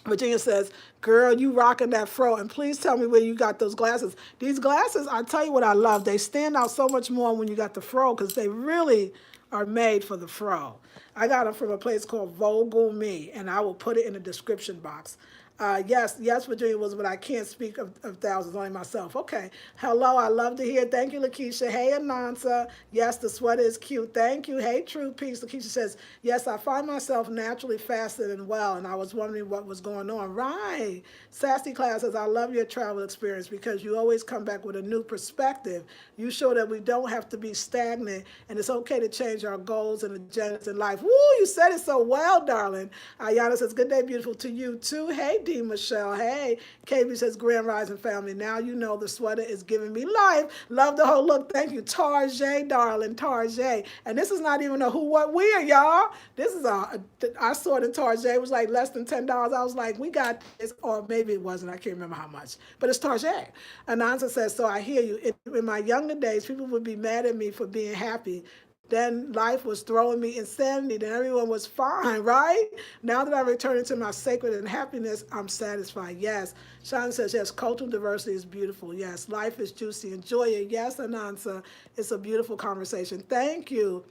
Speaker 1: Virginia says, girl, you rocking that fro, and please tell me where you got those glasses. These glasses, I tell you what I love. They stand out so much more when you got the fro because they really are made for the fro. I got them from a place called Vogel Me, and I will put it in the description box. Yes, Virginia was, but I can't speak of thousands, only myself. Okay. Hello, I love to hear. Thank you, Lakeisha. Hey, Anansa. Yes, the sweater is cute. Thank you. Hey, True Peace. Lakeisha says, yes, I find myself naturally fasted and well, and I was wondering what was going on. Right. Sassy Class says, I love your travel experience because you always come back with a new perspective. You show that we don't have to be stagnant, and it's okay to change our goals and agendas in life. Woo, you said it so well, darling. Ayana says, good day, beautiful to you too. Hey, D. Michelle. Hey, KB says, Grand Rising family. Now you know the sweater is giving me life. Love the whole look. Thank you, Tarjay, darling, Tarjay. And this is not even a who, what, where, y'all. This is I saw it in Tarjay. It was like less than $10. I was like, we got this. Or maybe it wasn't. I can't remember how much. But it's Tarjay. Anansa says, so I hear you. In my younger days, people would be mad at me for being happy. Then life was throwing me insanity. Then everyone was fine, right? Now that I return to my sacred and happiness, I'm satisfied. Yes. Sean says, yes, cultural diversity is beautiful. Yes, life is juicy. Enjoy it. Yes, Anansa. It's a beautiful conversation. Thank you.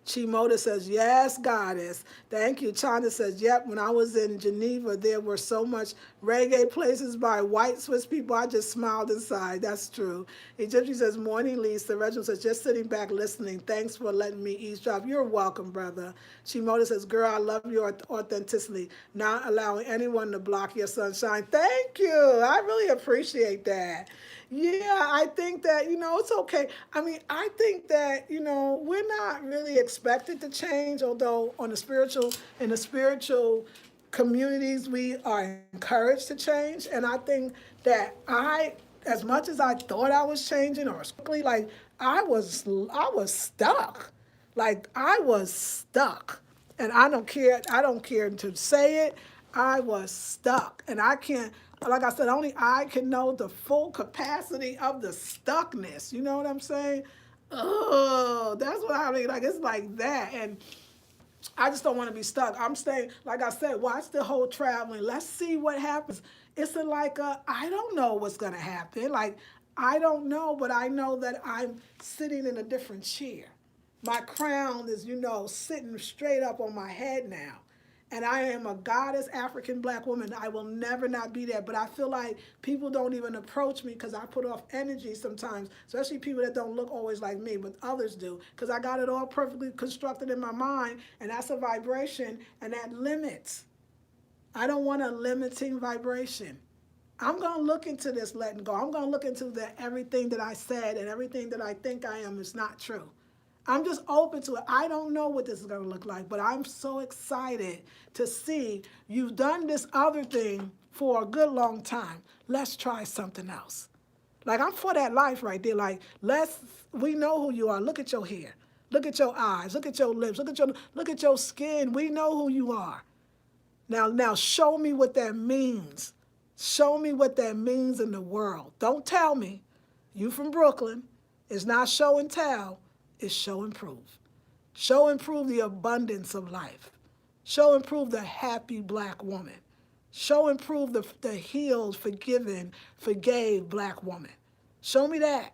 Speaker 1: Chimoda says, yes, goddess. Thank you. Chanda says, yep, when I was in Geneva, there were so much reggae places by white Swiss people. I just smiled inside. That's true. Egyptian says, morning, Lisa. Reginald says, just sitting back listening. Thanks for letting me eavesdrop. You're welcome, brother. Chimoda says, girl, I love your authenticity, not allowing anyone to block your sunshine. Thank you. I really appreciate that. Yeah, I think that, it's okay. I mean, I think that, we're not really expected to change, although in the spiritual communities, we are encouraged to change. And I think that as much as I thought I was changing or quickly, like I was stuck. Like I was stuck. And I don't care to say it. I was stuck. And I can't, like I said, only I can know the full capacity of the stuckness. You know what I'm saying? Oh, that's what I mean. Like, it's like that. And I just don't want to be stuck. I'm staying, like I said, watch the whole traveling. Let's see what happens. It's like, I don't know what's going to happen. Like, I don't know, but I know that I'm sitting in a different chair. My crown is, sitting straight up on my head now. And I am a goddess African black woman. I will never not be there. But I feel like people don't even approach me because I put off energy sometimes, especially people that don't look always like me, but others do. Because I got it all perfectly constructed in my mind, and that's a vibration, and that limits. I don't want a limiting vibration. I'm going to look into this letting go. I'm going to look into that everything that I said and everything that I think I am is not true. I'm just open to it. I don't know what this is going to look like, but I'm so excited to see you've done this other thing for a good long time. Let's try something else. Like, I'm for that life right there. Like, we know who you are. Look at your hair. Look at your eyes. Look at your lips. Look at your skin. We know who you are. Now show me what that means. Show me what that means in the world. Don't tell me. You from Brooklyn. It's not show and tell. Is show and prove. Show and prove the abundance of life. Show and prove the happy black woman. Show and prove the healed, forgiven, forgave black woman. Show me that.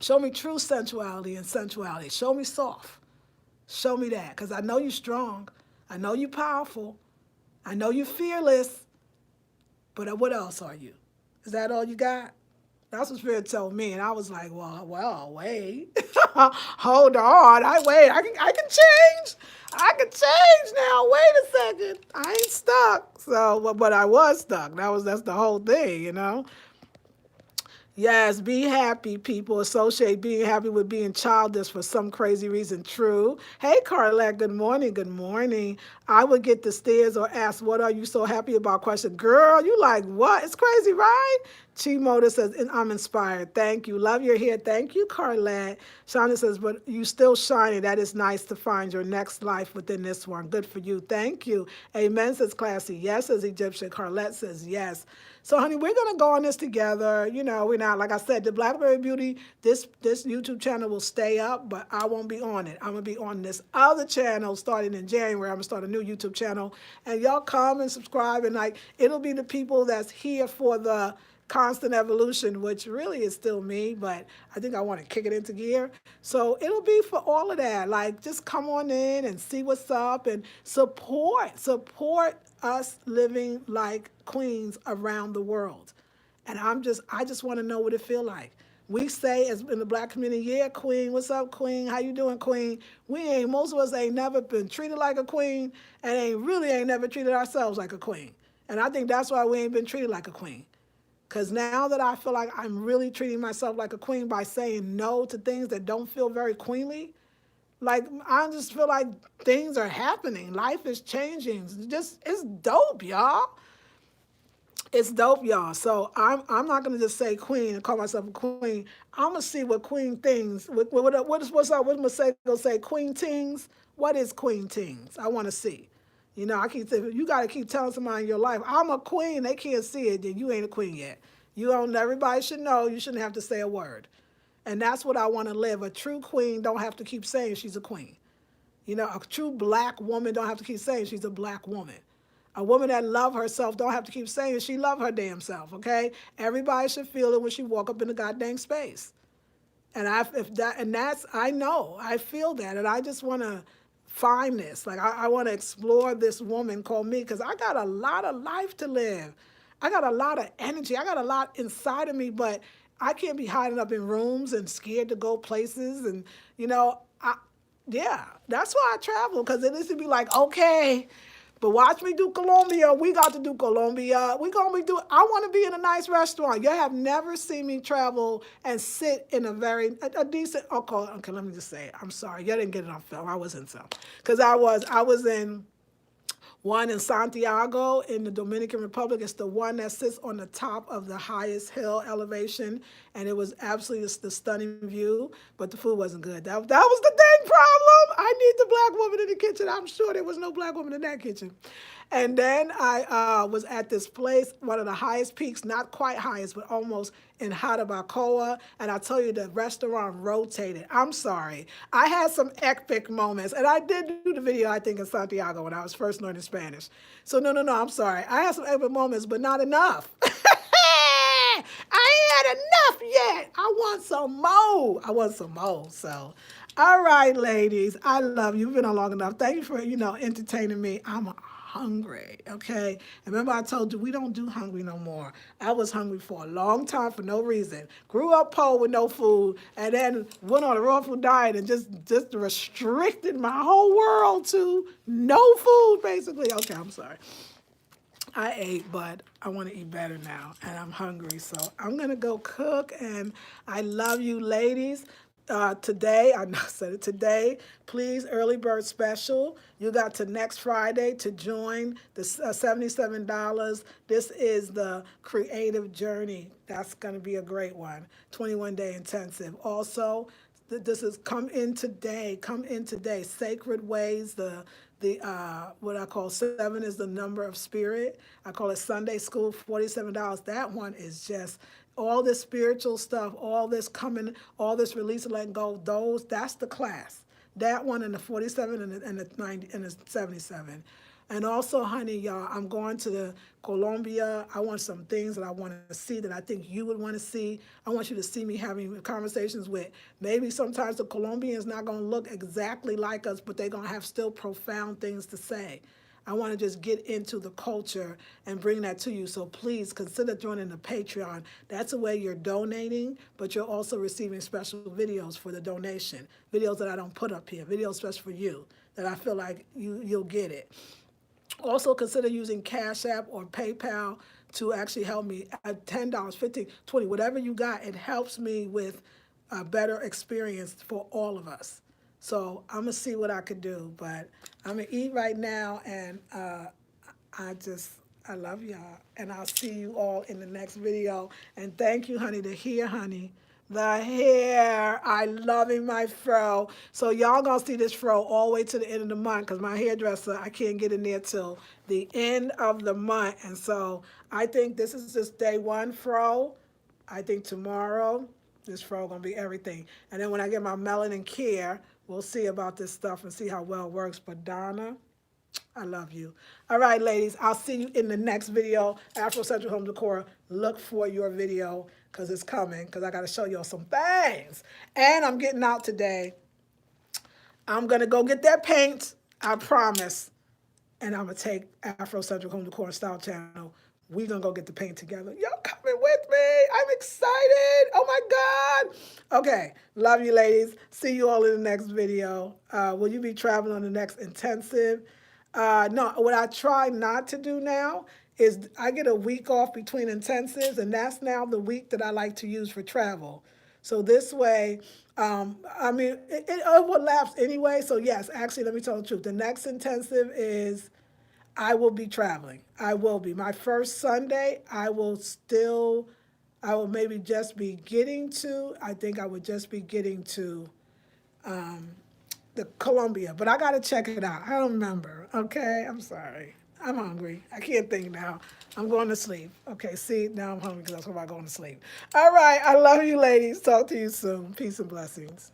Speaker 1: Show me true sensuality and sensuality. Show me soft. Show me that. Because I know you're strong. I know you're powerful. I know you're fearless. But what else are you? Is that all you got? That's what Spirit told me, and I was like, well, wait, hold on, I can change, I can change now. Wait a second, I ain't stuck. So, but I was stuck. That's the whole thing. Yes, be happy. People associate being happy with being childish for some crazy reason. True. Hey, Carlette, good morning. Good morning. I would get the stares or ask, what are you so happy about? Question. Girl, you like what? It's crazy, right? Chimoda says, I'm inspired. Thank you. Love your hair. Thank you, Carlette. Shana says, but you still shining. That is nice to find your next life within this one. Good for you. Thank you. Amen, says Classy. Yes, says Egyptian. Carlette says yes. So, honey, we're going to go on this together. We're not, like I said, the Blackberry Beauty, this YouTube channel will stay up, but I won't be on it. I'm going to be on this other channel starting in January. I'm going to start a new YouTube channel. And y'all come and subscribe, and, it'll be the people that's here for the constant evolution, which really is still me, but I think I want to kick it into gear. So it'll be for all of that. Like, just come on in and see what's up and support us living like queens around the world. And I just want to know what it feel like. We say as in the black community, yeah, queen, what's up, queen? How you doing, queen? Most of us ain't never been treated like a queen and ain't never treated ourselves like a queen. And I think that's why we ain't been treated like a queen. Because now that I feel like I'm really treating myself like a queen by saying no to things that don't feel very queenly, like I just feel like things are happening. Life is changing. It's dope, y'all. It's dope, y'all. So I'm not gonna just say queen and call myself a queen. I'm gonna see what queen things. What's up? What Masego say? Queen tings. What is queen tings? I want to see. You know, I keep saying you got to keep telling somebody in your life, I'm a queen. They can't see it. Then you ain't a queen yet. You don't. Everybody should know. You shouldn't have to say a word. And that's what I want to live. A true queen don't have to keep saying she's a queen. You know, a true black woman don't have to keep saying she's a black woman. A woman that love herself don't have to keep saying she love her damn self, okay? Everybody should feel it when she walk up in the goddamn space. And I know, I feel that. And I just want to find this. Like, I want to explore this woman called me because I got a lot of life to live. I got a lot of energy. I got a lot inside of me, but I can't be hiding up in rooms and scared to go places. And, you know, yeah, that's why I travel because it used to be like, okay, but watch me do Colombia. We got to do Colombia. We gonna be doing. I want to be in a nice restaurant. You have never seen me travel and sit in a decent. Okay. Let me just say it. I'm sorry. You didn't get it on film. I was in some because I was in one in Santiago in the Dominican Republic. It's the one that sits on the top of the highest hill elevation, and it was absolutely the stunning view, but the food wasn't good. That was the dang problem. I need the black woman in the kitchen. I'm sure there was no black woman in that kitchen. And then I was at this place, one of the highest peaks, not quite highest, but almost in Jarabacoa. And I tell you, the restaurant rotated. I'm sorry. I had some epic moments. And I did do the video, I think, in Santiago when I was first learning Spanish. So no, I'm sorry. I had some epic moments, but not enough. I ain't had enough yet. I want some more. I want some more. So, all right, ladies. I love you. You've been on long enough. Thank you for, entertaining me. I'm hungry, okay? And remember I told you we don't do hungry no more. I was hungry for a long time for no reason. Grew up poor with no food, and then went on a raw food diet and just restricted my whole world to no food, basically. Okay, I'm sorry. I ate, but I want to eat better now, and I'm hungry. So I'm going to go cook, and I love you, ladies. Today, I said it today, please, early bird special. You got to next Friday to join the $77. This is the creative journey. That's going to be a great one. 21-day intensive. Also, this is come in today. Sacred ways, the what I call 7 is the number of spirit. I call it Sunday school, $47. That one is just all this spiritual stuff, all this coming, all this release and letting go. That's the class. That one and the 47 and the 90 and the 77. And also, honey, y'all, I'm going to the Colombia. I want some things that I want to see that I think you would want to see. I want you to see me having conversations with. Maybe sometimes the Colombians not going to look exactly like us, but they're going to have still profound things to say. I want to just get into the culture and bring that to you. So please consider joining the Patreon. That's a way you're donating, but you're also receiving special videos for the donation. Videos that I don't put up here. Videos special for you that I feel like you'll get it. Also consider using Cash App or PayPal to actually help me at $10, $15, $20, whatever you got. It helps me with a better experience for all of us. So I'm going to see what I could do, but I'm going to eat right now, and I love y'all, and I'll see you all in the next video. And thank you, honey, the hair, honey. The hair, I loving my fro. So y'all gonna see this fro all the way to the end of the month because my hairdresser, I can't get in there till the end of the month. And so I think this is just day one fro. I think tomorrow, this fro gonna be everything. And then when I get my melanin care, we'll see about this stuff and see how well it works. But Donna, I love you. All right, ladies, I'll see you in the next video. Afro Central Home Decor, look for your video because it's coming because I got to show y'all some things. And I'm getting out today. I'm going to go get that paint, I promise. And I'm going to take Afro Central Home Decor Style Channel. We going to go get the paint together. Y'all coming with me. I'm excited. Oh, my God. Okay. Love you, ladies. See you all in the next video. Will you be traveling on the next intensive? No, what I try not to do now is I get a week off between intensives, and that's now the week that I like to use for travel. So this way, I mean, it overlaps anyway. So yes, actually, let me tell the truth. The next intensive is I will be traveling. I will be. My first Sunday, I will maybe just be getting to, I think I would just be getting to the Columbia, but I got to check it out. I don't remember. Okay, I'm sorry. I'm hungry. I can't think now. I'm going to sleep. Okay, see, now I'm hungry because that's why I'm going to sleep. All right, I love you, ladies. Talk to you soon. Peace and blessings.